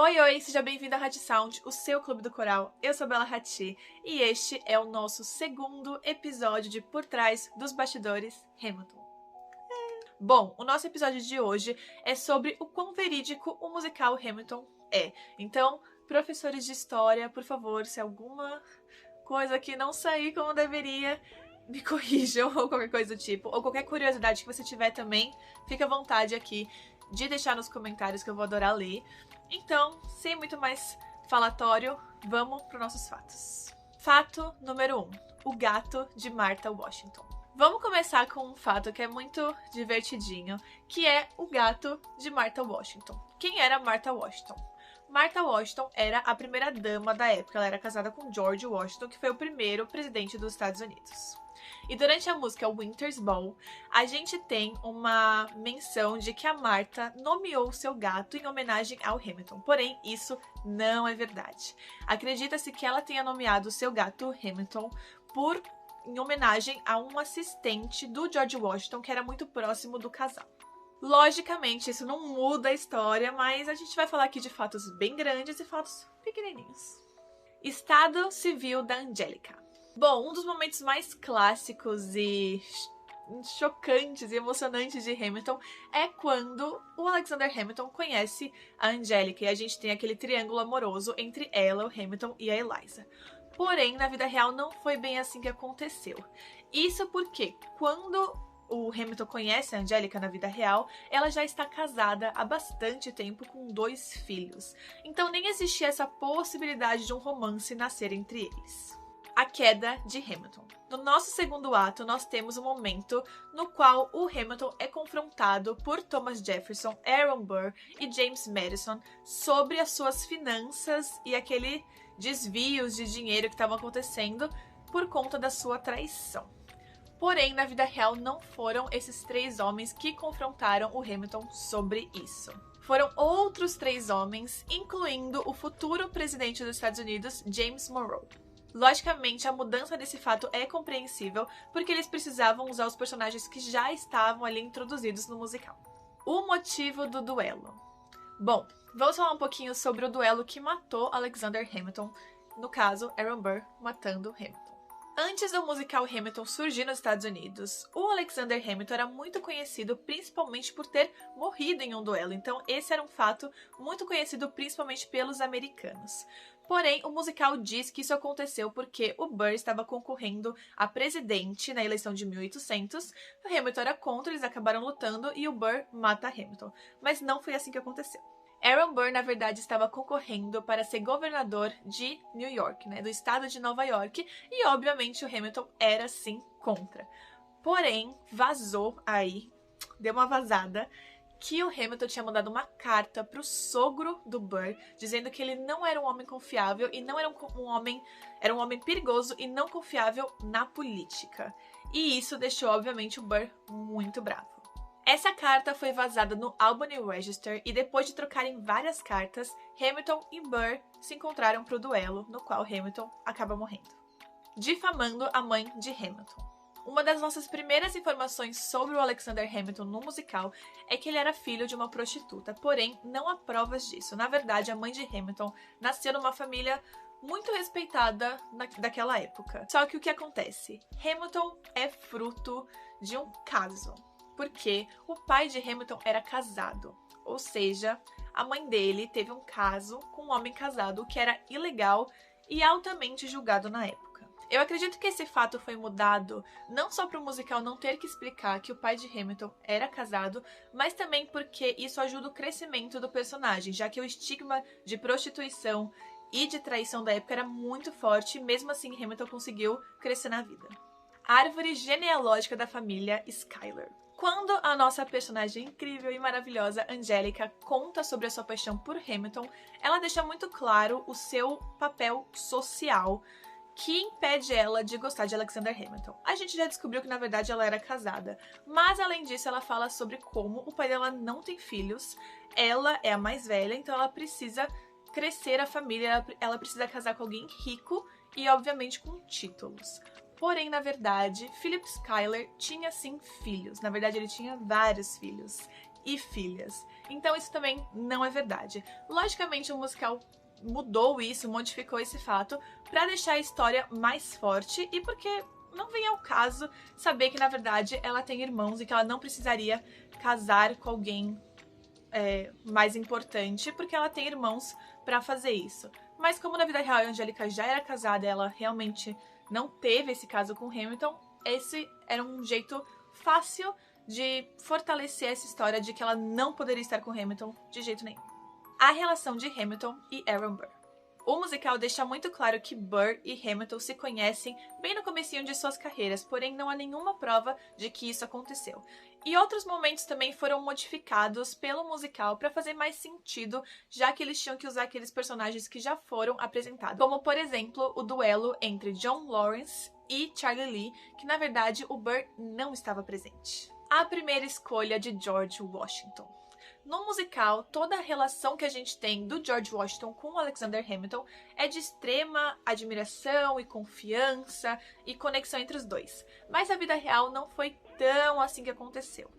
Oi, oi, seja bem-vindo a Hati Sound, o seu clube do coral. Eu sou Bela Hati e este é o nosso segundo episódio de Por Trás dos Bastidores Hamilton. Bom, o nosso episódio de hoje é sobre o quão verídico o musical Hamilton é. Então, professores de história, por favor, se alguma coisa que não sair como deveria, me corrijam ou qualquer coisa do tipo. Ou qualquer curiosidade que você tiver também, fica à vontade aqui de deixar nos comentários que eu vou adorar ler. Então, sem muito mais falatório, vamos para os nossos fatos. Fato número 1. O gato de Martha Washington. Vamos começar com um fato que é muito divertidinho, que é o gato de Martha Washington. Quem era Martha Washington? Martha Washington era a primeira dama da época. Ela era casada com George Washington, que foi o primeiro presidente dos Estados Unidos. E durante a música Winter's Ball, a gente tem uma menção de que a Martha nomeou seu gato em homenagem ao Hamilton. Porém, isso não é verdade. Acredita-se que ela tenha nomeado seu gato Hamilton em homenagem a um assistente do George Washington que era muito próximo do casal. Logicamente, isso não muda a história, mas a gente vai falar aqui de fatos bem grandes e fatos pequenininhos. Estado civil da Angélica. Bom, um dos momentos mais clássicos e chocantes e emocionantes de Hamilton é quando o Alexander Hamilton conhece a Angélica e a gente tem aquele triângulo amoroso entre ela, o Hamilton e a Eliza. Porém, na vida real não foi bem assim que aconteceu. Isso porque quando o Hamilton conhece a Angélica na vida real, ela já está casada há bastante tempo com 2 filhos. Então nem existia essa possibilidade de um romance nascer entre eles. A queda de Hamilton. No nosso segundo ato, nós temos um momento no qual o Hamilton é confrontado por Thomas Jefferson, Aaron Burr e James Madison sobre as suas finanças e aquele desvios de dinheiro que estavam acontecendo por conta da sua traição. Porém, na vida real, não foram esses 3 homens que confrontaram o Hamilton sobre isso. Foram outros 3 homens, incluindo o futuro presidente dos Estados Unidos, James Monroe. Logicamente, a mudança desse fato é compreensível, porque eles precisavam usar os personagens que já estavam ali introduzidos no musical. O motivo do duelo. Bom, vamos falar um pouquinho sobre o duelo que matou Alexander Hamilton, no caso, Aaron Burr matando Hamilton. Antes do musical Hamilton surgir nos Estados Unidos, o Alexander Hamilton era muito conhecido principalmente por ter morrido em um duelo, então esse era um fato muito conhecido principalmente pelos americanos. Porém, o musical diz que isso aconteceu porque o Burr estava concorrendo a presidente na eleição de 1800, o Hamilton era contra, eles acabaram lutando e o Burr mata Hamilton. Mas não foi assim que aconteceu. Aaron Burr, na verdade, estava concorrendo para ser governador de New York, do estado de Nova York, e obviamente o Hamilton era sim contra. Porém, vazou aí, deu uma vazada, que o Hamilton tinha mandado uma carta para o sogro do Burr, dizendo que ele não era um homem confiável e não era era um homem perigoso e não confiável na política. E isso deixou, obviamente, o Burr muito bravo. Essa carta foi vazada no Albany Register e depois de trocarem várias cartas, Hamilton e Burr se encontraram para o duelo, no qual Hamilton acaba morrendo. Difamando a mãe de Hamilton. Uma das nossas primeiras informações sobre o Alexander Hamilton no musical é que ele era filho de uma prostituta, porém não há provas disso. Na verdade, a mãe de Hamilton nasceu numa família muito respeitada daquela época. Só que o que acontece? Hamilton é fruto de um caso. Porque o pai de Hamilton era casado, ou seja, a mãe dele teve um caso com um homem casado, o que era ilegal e altamente julgado na época. Eu acredito que esse fato foi mudado não só para o musical não ter que explicar que o pai de Hamilton era casado, mas também porque isso ajuda o crescimento do personagem, já que o estigma de prostituição e de traição da época era muito forte e mesmo assim Hamilton conseguiu crescer na vida. Árvore genealógica da família Schuyler. Quando a nossa personagem incrível e maravilhosa, Angélica, conta sobre a sua paixão por Hamilton, ela deixa muito claro o seu papel social que impede ela de gostar de Alexander Hamilton. A gente já descobriu que, na verdade, ela era casada, mas, além disso, ela fala sobre como o pai dela não tem filhos, ela é a mais velha, então ela precisa crescer a família, ela precisa casar com alguém rico e, obviamente, com títulos. Porém, na verdade, Philip Schuyler tinha sim filhos. Na verdade, ele tinha vários filhos. e filhas. Então isso também não é verdade. Logicamente o musical mudou isso, modificou esse fato para deixar a história mais forte e porque não vem ao caso saber que na verdade ela tem irmãos e que ela não precisaria casar com alguém mais importante porque ela tem irmãos para fazer isso. Mas como na vida real a Angélica já era casada, ela realmente não teve esse caso com Hamilton, esse era um jeito fácil de fortalecer essa história de que ela não poderia estar com Hamilton de jeito nenhum. A relação de Hamilton e Aaron Burr. O musical deixa muito claro que Burr e Hamilton se conhecem bem no comecinho de suas carreiras, porém não há nenhuma prova de que isso aconteceu. E outros momentos também foram modificados pelo musical para fazer mais sentido, já que eles tinham que usar aqueles personagens que já foram apresentados. Como, por exemplo, o duelo entre John Lawrence e Charlie Lee, que na verdade o Burr não estava presente. A primeira escolha de George Washington. No musical, toda a relação que a gente tem do George Washington com o Alexander Hamilton é de extrema admiração e confiança e conexão entre os dois. Mas a vida real não foi tão assim que aconteceu.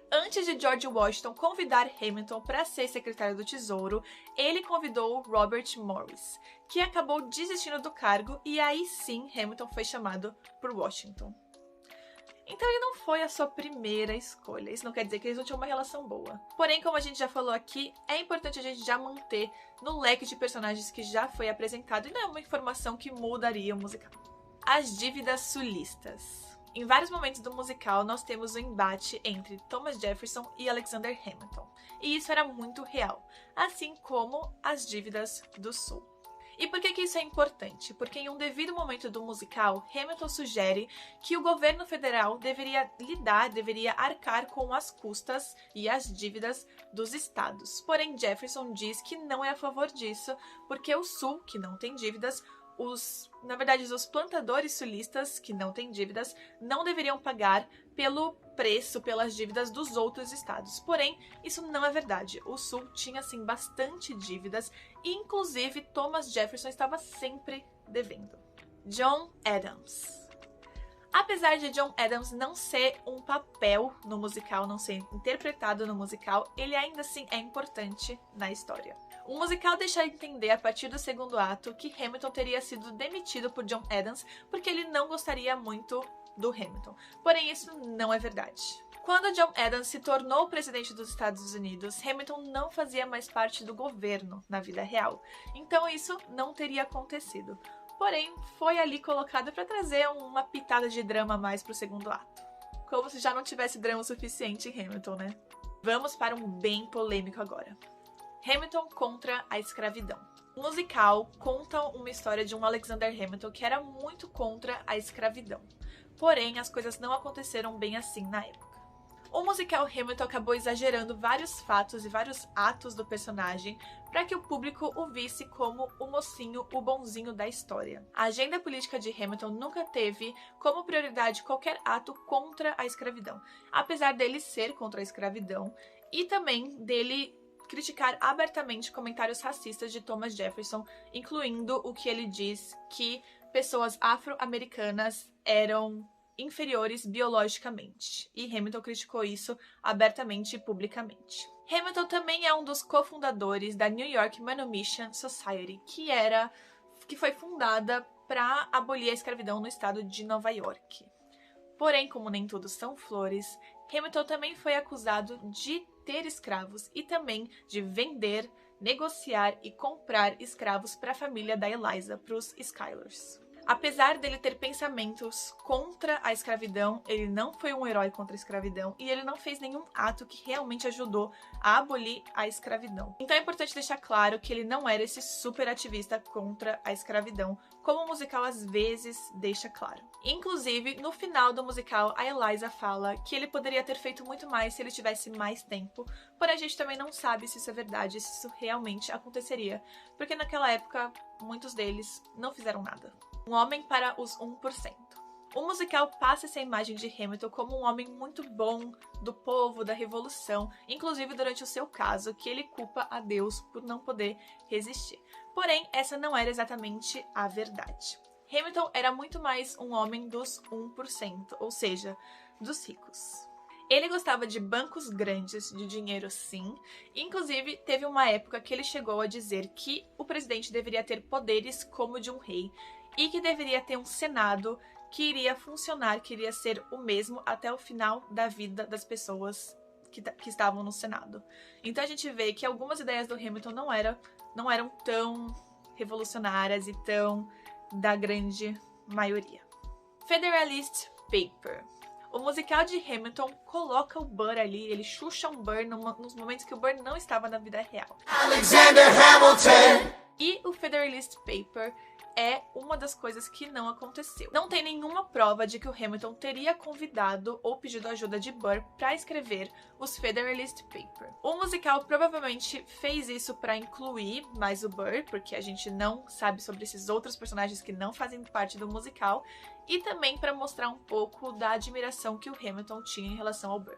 Antes de George Washington convidar Hamilton para ser secretário do Tesouro, ele convidou Robert Morris, que acabou desistindo do cargo e aí sim Hamilton foi chamado por Washington. Então ele não foi a sua primeira escolha, isso não quer dizer que eles não tinham uma relação boa. Porém, como a gente já falou aqui, é importante a gente já manter no leque de personagens que já foi apresentado e não é uma informação que mudaria o musical. As dívidas sulistas. Em vários momentos do musical, nós temos o embate entre Thomas Jefferson e Alexander Hamilton, e isso era muito real, assim como as dívidas do Sul. E por que isso é importante? Porque em um devido momento do musical, Hamilton sugere que o governo federal deveria arcar com as custas e as dívidas dos estados. Porém, Jefferson diz que não é a favor disso, porque o Sul, que não tem dívidas, os plantadores sulistas, que não têm dívidas, não deveriam pagar pelo preço, pelas dívidas dos outros estados. Porém, isso não é verdade. O Sul tinha, sim, bastante dívidas e, inclusive, Thomas Jefferson estava sempre devendo. John Adams. Apesar de John Adams não ser um papel no musical, não ser interpretado no musical, ele ainda assim é importante na história. O musical deixa entender a partir do segundo ato que Hamilton teria sido demitido por John Adams porque ele não gostaria muito do Hamilton. Porém, isso não é verdade. Quando John Adams se tornou presidente dos Estados Unidos, Hamilton não fazia mais parte do governo na vida real. Então isso não teria acontecido. Porém, foi ali colocado para trazer uma pitada de drama a mais pro segundo ato. Como se já não tivesse drama o suficiente em Hamilton, né? Vamos para um bem polêmico agora. Hamilton contra a escravidão. O musical conta uma história de um Alexander Hamilton que era muito contra a escravidão. Porém, as coisas não aconteceram bem assim na época. O musical Hamilton acabou exagerando vários fatos e vários atos do personagem para que o público o visse como o mocinho, o bonzinho da história. A agenda política de Hamilton nunca teve como prioridade qualquer ato contra a escravidão, apesar dele ser contra a escravidão e também dele criticar abertamente comentários racistas de Thomas Jefferson, incluindo o que ele diz que pessoas afro-americanas eram inferiores biologicamente, e Hamilton criticou isso abertamente e publicamente. Hamilton também é um dos cofundadores da New York Manumission Society, que foi fundada para abolir a escravidão no estado de Nova York. Porém, como nem tudo são flores, Hamilton também foi acusado de ter escravos e também de vender, negociar e comprar escravos para a família da Eliza, para os Schuylers. Apesar dele ter pensamentos contra a escravidão, ele não foi um herói contra a escravidão e ele não fez nenhum ato que realmente ajudou a abolir a escravidão. Então é importante deixar claro que ele não era esse super ativista contra a escravidão, como o musical às vezes deixa claro. Inclusive, no final do musical, a Eliza fala que ele poderia ter feito muito mais se ele tivesse mais tempo, porém a gente também não sabe se isso é verdade, se isso realmente aconteceria, porque naquela época muitos deles não fizeram nada. Um homem para os 1%. O musical passa essa imagem de Hamilton como um homem muito bom, do povo, da revolução, inclusive durante o seu caso, que ele culpa a Deus por não poder resistir. Porém, essa não era exatamente a verdade. Hamilton era muito mais um homem dos 1%, ou seja, dos ricos. Ele gostava de bancos grandes, de dinheiro sim. Inclusive, teve uma época que ele chegou a dizer que o presidente deveria ter poderes como o de um rei e que deveria ter um senado que iria funcionar, que iria ser o mesmo até o final da vida das pessoas que estavam no Senado. Então a gente vê que algumas ideias do Hamilton não eram tão revolucionárias e tão da grande maioria. Federalist Paper. O musical de Hamilton coloca o Burr ali, ele xuxa um Burr nos momentos que o Burr não estava na vida real. Alexander Hamilton! E o Federalist Paper é uma das coisas que não aconteceu. Não tem nenhuma prova de que o Hamilton teria convidado ou pedido ajuda de Burr para escrever os Federalist Papers. O musical provavelmente fez isso para incluir mais o Burr, porque a gente não sabe sobre esses outros personagens que não fazem parte do musical, e também para mostrar um pouco da admiração que o Hamilton tinha em relação ao Burr.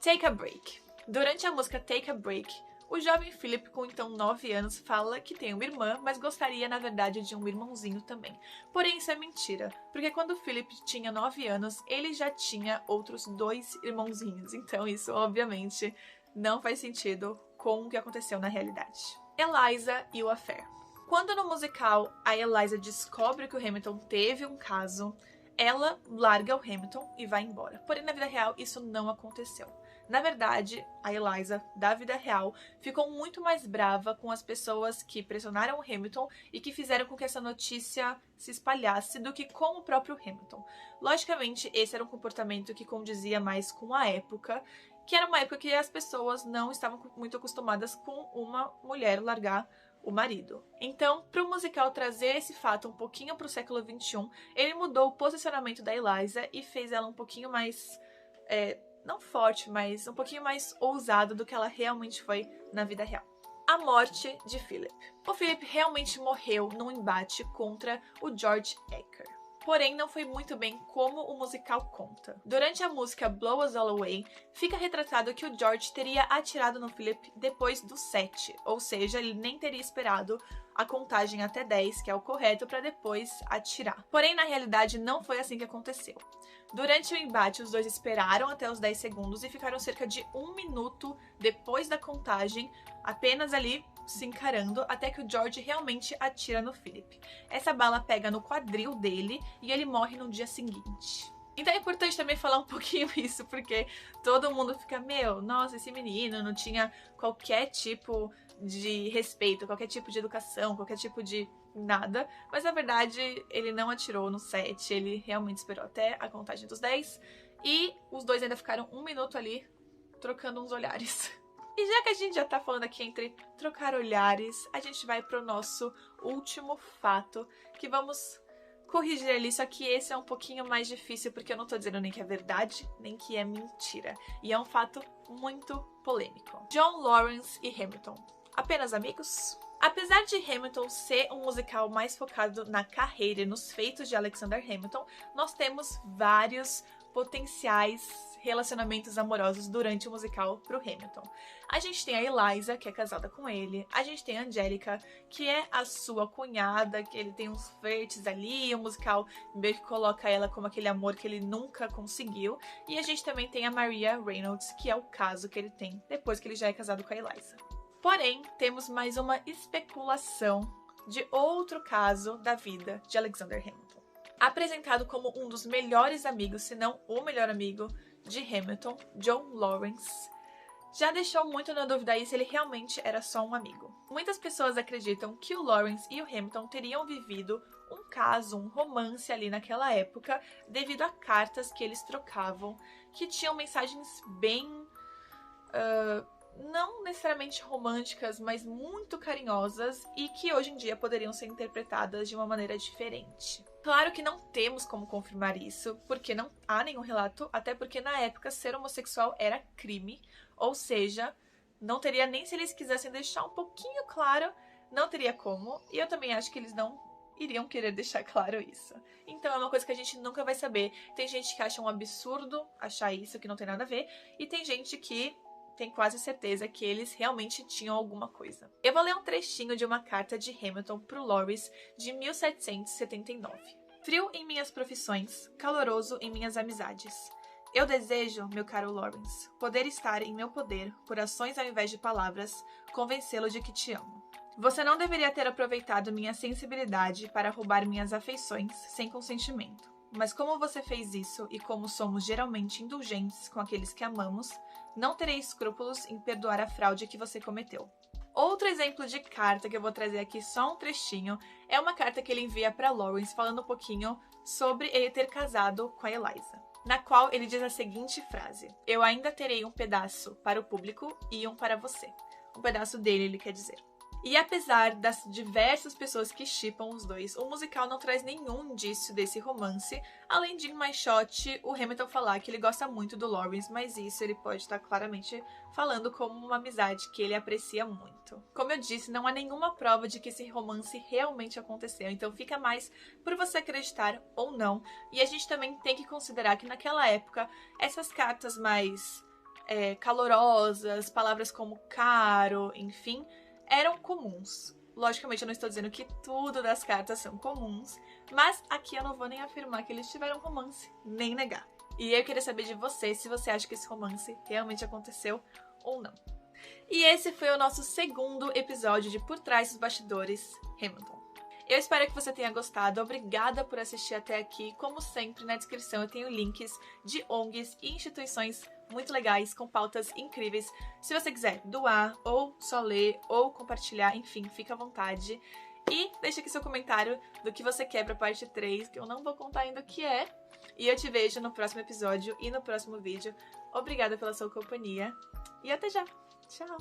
Take a Break. Durante a música Take a Break, o jovem Philip, com então 9 anos, fala que tem uma irmã, mas gostaria, na verdade, de um irmãozinho também. Porém, isso é mentira, porque quando Philip tinha 9 anos, ele já tinha outros 2 irmãozinhos. Então isso, obviamente, não faz sentido com o que aconteceu na realidade. Eliza e o affair. Quando no musical a Eliza descobre que o Hamilton teve um caso, ela larga o Hamilton e vai embora. Porém, na vida real, isso não aconteceu. Na verdade, a Eliza, da vida real, ficou muito mais brava com as pessoas que pressionaram o Hamilton e que fizeram com que essa notícia se espalhasse do que com o próprio Hamilton. Logicamente, esse era um comportamento que condizia mais com a época, que era uma época que as pessoas não estavam muito acostumadas com uma mulher largar o marido. Então, para o musical trazer esse fato um pouquinho para o século XXI, ele mudou o posicionamento da Eliza e fez ela um pouquinho mais... não forte, mas um pouquinho mais ousado do que ela realmente foi na vida real. A morte de Philip. O Philip realmente morreu num embate contra o George Acker. Porém, não foi muito bem como o musical conta. Durante a música Blow Us All Away, fica retratado que o George teria atirado no Philip depois do 7, ou seja, ele nem teria esperado a contagem até 10, que é o correto, para depois atirar. Porém, na realidade, não foi assim que aconteceu. Durante o embate, os dois esperaram até os 10 segundos e ficaram cerca de 1 minuto depois da contagem, apenas ali se encarando, até que o George realmente atira no Philip. Essa bala pega no quadril dele e ele morre no dia seguinte. Então é importante também falar um pouquinho isso, porque todo mundo fica, nossa, esse menino não tinha qualquer tipo de respeito, qualquer tipo de educação, qualquer tipo de nada. Mas na verdade, ele não atirou no 7, ele realmente esperou até a contagem dos 10. E os dois ainda ficaram 1 minuto ali, trocando uns olhares. E já que a gente já tá falando aqui entre trocar olhares, a gente vai pro nosso último fato, que vamos corrigir ali, só que esse é um pouquinho mais difícil, porque eu não tô dizendo nem que é verdade, nem que é mentira. E é um fato muito polêmico. John Lawrence e Hamilton. Apenas amigos? Apesar de Hamilton ser um musical mais focado na carreira e nos feitos de Alexander Hamilton, nós temos vários potenciais relacionamentos amorosos durante o musical pro Hamilton. A gente tem a Eliza, que é casada com ele, a gente tem a Angélica, que é a sua cunhada, que ele tem uns flertes ali, o musical meio que coloca ela como aquele amor que ele nunca conseguiu, e a gente também tem a Maria Reynolds, que é o caso que ele tem depois que ele já é casado com a Eliza. Porém, temos mais uma especulação de outro caso da vida de Alexander Hamilton. Apresentado como um dos melhores amigos, se não o melhor amigo de Hamilton, John Lawrence, já deixou muito na dúvida aí se ele realmente era só um amigo. Muitas pessoas acreditam que o Lawrence e o Hamilton teriam vivido um caso, um romance ali naquela época, devido a cartas que eles trocavam, que tinham mensagens bem... não necessariamente românticas, mas muito carinhosas e que hoje em dia poderiam ser interpretadas de uma maneira diferente. Claro que não temos como confirmar isso, porque não há nenhum relato, até porque na época ser homossexual era crime, ou seja, não teria nem se eles quisessem deixar um pouquinho claro, não teria como, e eu também acho que eles não iriam querer deixar claro isso. Então é uma coisa que a gente nunca vai saber. Tem gente que acha um absurdo achar isso, que não tem nada a ver, e tem gente que tem quase certeza que eles realmente tinham alguma coisa. Eu vou ler um trechinho de uma carta de Hamilton pro Lawrence de 1779. Frio em minhas profissões, caloroso em minhas amizades. Eu desejo, meu caro Lawrence, poder estar em meu poder, por ações ao invés de palavras, convencê-lo de que te amo. Você não deveria ter aproveitado minha sensibilidade para roubar minhas afeições sem consentimento. Mas como você fez isso e como somos geralmente indulgentes com aqueles que amamos, não terei escrúpulos em perdoar a fraude que você cometeu. Outro exemplo de carta que eu vou trazer aqui, só um trechinho, é uma carta que ele envia para Lawrence falando um pouquinho sobre ele ter casado com a Eliza, na qual ele diz a seguinte frase: eu ainda terei um pedaço para o público e um para você. Um pedaço dele, ele quer dizer. E apesar das diversas pessoas que shippam os dois, o musical não traz nenhum indício desse romance, além de em My Shot o Hamilton falar que ele gosta muito do Lawrence, mas isso ele pode estar claramente falando como uma amizade que ele aprecia muito. Como eu disse, não há nenhuma prova de que esse romance realmente aconteceu, então fica mais por você acreditar ou não. E a gente também tem que considerar que naquela época, essas cartas mais calorosas, palavras como caro, enfim, eram comuns. Logicamente, eu não estou dizendo que tudo das cartas são comuns, mas aqui eu não vou nem afirmar que eles tiveram romance, nem negar. E eu queria saber de você se você acha que esse romance realmente aconteceu ou não. E esse foi o nosso segundo episódio de Por Trás dos Bastidores, Hamilton. Eu espero que você tenha gostado, obrigada por assistir até aqui. Como sempre, na descrição eu tenho links de ONGs e instituições muito legais, com pautas incríveis. Se você quiser doar, ou só ler, ou compartilhar, enfim, fica à vontade. E deixa aqui seu comentário do que você quer pra parte 3, que eu não vou contar ainda o que é. E eu te vejo no próximo episódio e no próximo vídeo. Obrigada pela sua companhia e até já! Tchau!